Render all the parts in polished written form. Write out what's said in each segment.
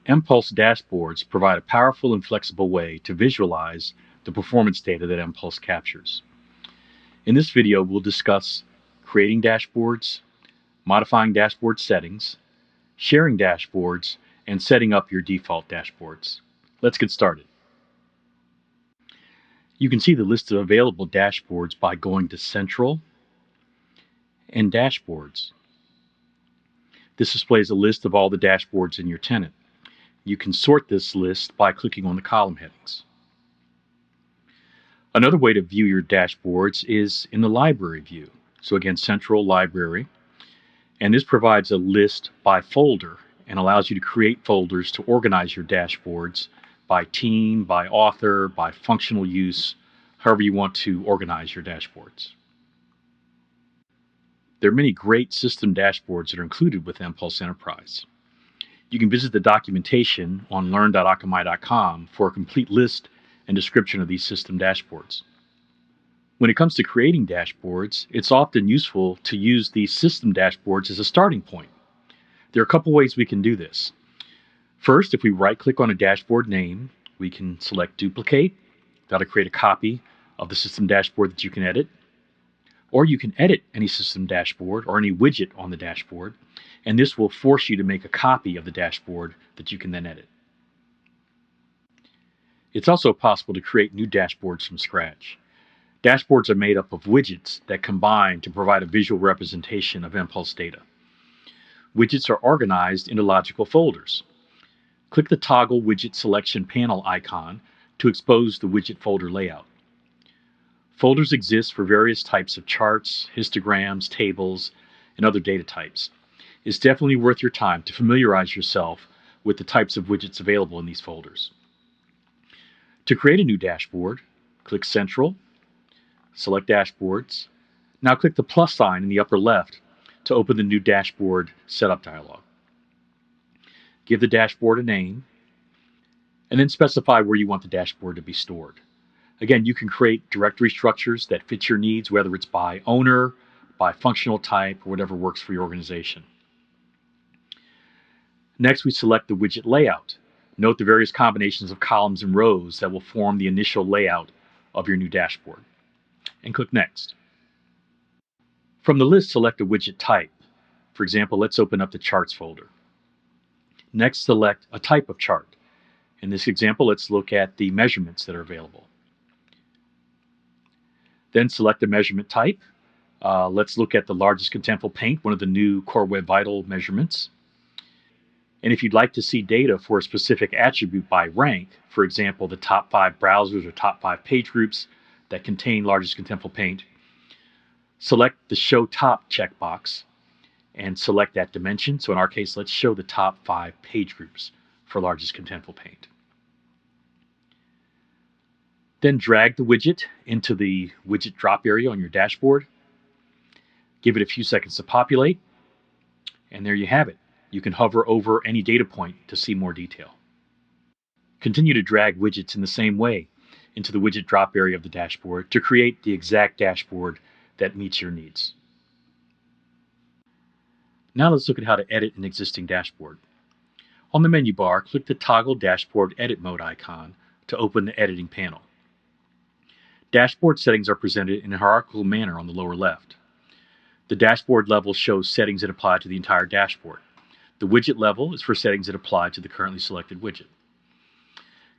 mPulse dashboards provide a powerful and flexible way to visualize the performance data that mPulse captures. In this video, we'll discuss creating dashboards, modifying dashboard settings, sharing dashboards, and setting up your default dashboards. Let's get started. You can see the list of available dashboards by going to Central and Dashboards. This displays a list of all the dashboards in your tenant. You can sort this list by clicking on the column headings. Another way to view your dashboards is in the Library view. So again, Central, Library, and this provides a list by folder and allows you to create folders to organize your dashboards by team, by author, by functional use, however you want to organize your dashboards. There are many great system dashboards that are included with mPulse Enterprise. You can visit the documentation on learn.akamai.com for a complete list and description of these system dashboards. When it comes to creating dashboards, it's often useful to use these system dashboards as a starting point. There are a couple ways we can do this. First, if we right-click on a dashboard name, we can select Duplicate. That'll create a copy of the system dashboard that you can edit. Or you can edit any system dashboard or any widget on the dashboard, and this will force you to make a copy of the dashboard that you can then edit. It's also possible to create new dashboards from scratch. Dashboards are made up of widgets that combine to provide a visual representation of mPulse data. Widgets are organized into logical folders. Click the Toggle Widget Selection panel icon to expose the widget folder layout. Folders exist for various types of charts, histograms, tables, and other data types. It's definitely worth your time to familiarize yourself with the types of widgets available in these folders. To create a new dashboard, click Central, select Dashboards. Now click the plus sign in the upper left to open the new dashboard setup dialog. Give the dashboard a name, and then specify where you want the dashboard to be stored. Again, you can create directory structures that fit your needs, whether it's by owner, by functional type, or whatever works for your organization. Next, we select the widget layout. Note the various combinations of columns and rows that will form the initial layout of your new dashboard. And click Next. From the list, select a widget type. For example, let's open up the Charts folder. Next, select a type of chart. In this example, let's look at the measurements that are available. Then select a measurement type. Let's look at the largest contentful paint, one of the new Core Web Vital measurements. And if you'd like to see data for a specific attribute by rank, for example, the top 5 browsers or top 5 page groups that contain largest contentful paint, select the Show Top checkbox and select that dimension. So in our case, let's show the top 5 page groups for largest contentful paint. Then drag the widget into the widget drop area on your dashboard. Give it a few seconds to populate, and there you have it. You can hover over any data point to see more detail. Continue to drag widgets in the same way into the widget drop area of the dashboard to create the exact dashboard that meets your needs. Now let's look at how to edit an existing dashboard. On the menu bar, click the Toggle Dashboard Edit Mode icon to open the editing panel. Dashboard settings are presented in a hierarchical manner on the lower left. The dashboard level shows settings that apply to the entire dashboard. The widget level is for settings that apply to the currently selected widget.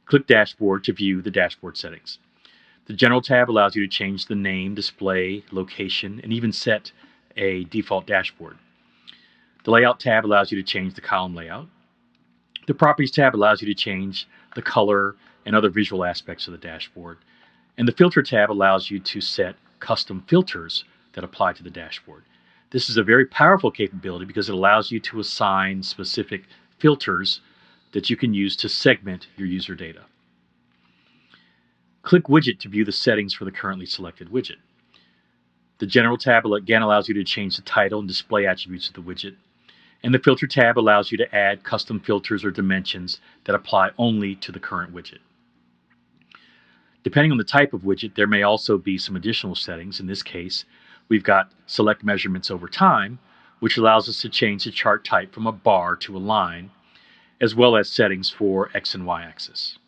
Click Dashboard to view the dashboard settings. The General tab allows you to change the name, display, location, and even set a default dashboard. The Layout tab allows you to change the column layout. The Properties tab allows you to change the color and other visual aspects of the dashboard. And the Filter tab allows you to set custom filters that apply to the dashboard. This is a very powerful capability because it allows you to assign specific filters that you can use to segment your user data. Click Widget to view the settings for the currently selected widget. The General tab again allows you to change the title and display attributes of the widget. And the Filter tab allows you to add custom filters or dimensions that apply only to the current widget. Depending on the type of widget, there may also be some additional settings. In this case, we've got Select Measurements Over Time, which allows us to change the chart type from a bar to a line. as well as settings for X and Y axis.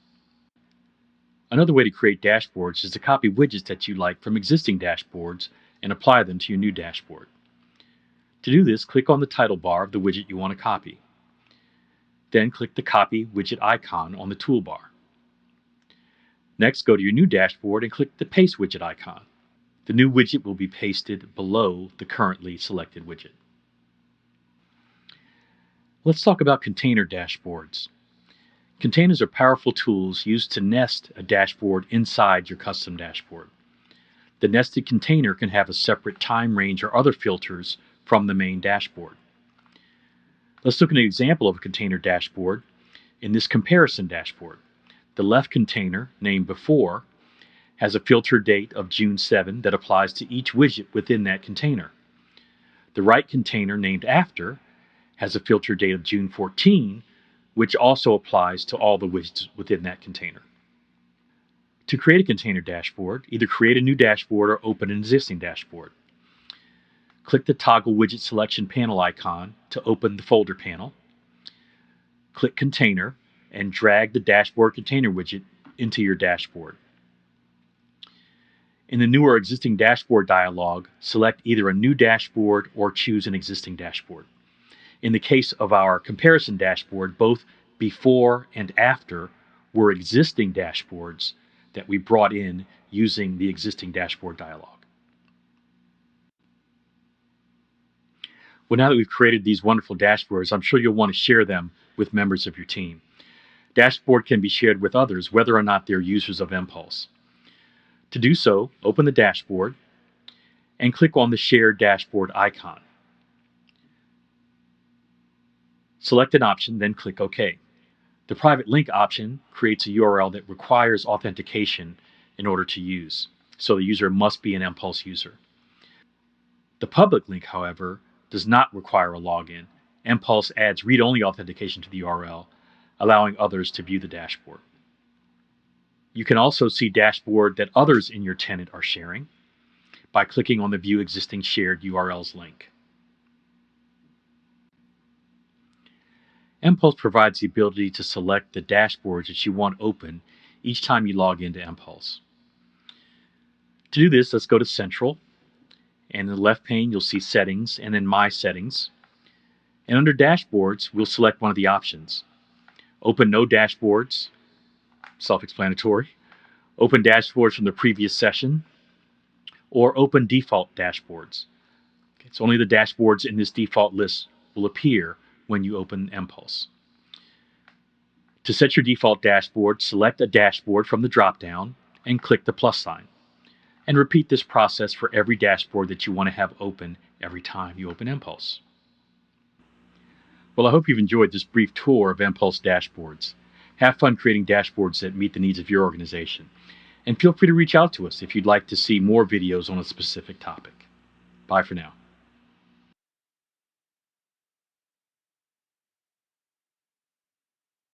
Another way to create dashboards is to copy widgets that you like from existing dashboards and apply them to your new dashboard. To do this, click on the title bar of the widget you want to copy. Then click the Copy Widget icon on the toolbar. Next, go to your new dashboard and click the Paste Widget icon. The new widget will be pasted below the currently selected widget. Let's talk about container dashboards. Containers are powerful tools used to nest a dashboard inside your custom dashboard. The nested container can have a separate time range or other filters from the main dashboard. Let's look at an example of a container dashboard in this comparison dashboard. The left container, named Before, has a filter date of June 7 that applies to each widget within that container. The right container, named After, has a filter date of June 14, which also applies to all the widgets within that container. To create a container dashboard, either create a new dashboard or open an existing dashboard. Click the Toggle Widget Selection panel icon to open the folder panel. Click Container and drag the Dashboard Container widget into your dashboard. In the New or Existing Dashboard dialog, select either a new dashboard or choose an existing dashboard. In the case of our comparison dashboard, both Before and After were existing dashboards that we brought in using the existing dashboard dialog. Well, now that we've created these wonderful dashboards, I'm sure you'll want to share them with members of your team. Dashboard can be shared with others, whether or not they're users of mPulse. To do so, open the dashboard and click on the Share Dashboard icon. Select an option, then click OK. The private link option creates a URL that requires authentication in order to use, so the user must be an mPulse user. The public link, however, does not require a login. mPulse adds read-only authentication to the URL, allowing others to view the dashboard. You can also see dashboard that others in your tenant are sharing by clicking on the View Existing Shared URLs link. mPulse provides the ability to select the dashboards that you want open each time you log into mPulse. To do this, let's go to Central, and in the left pane you'll see Settings and then My Settings. And under Dashboards, we'll select one of the options. Open No Dashboards, self-explanatory. Open dashboards from the previous session, or Open Default Dashboards. It's only the dashboards in this default list will appear when you open mPulse. To set your default dashboard, select a dashboard from the drop-down and click the plus sign. And repeat this process for every dashboard that you want to have open every time you open mPulse. Well, I hope you've enjoyed this brief tour of mPulse dashboards. Have fun creating dashboards that meet the needs of your organization. And feel free to reach out to us if you'd like to see more videos on a specific topic. Bye for now.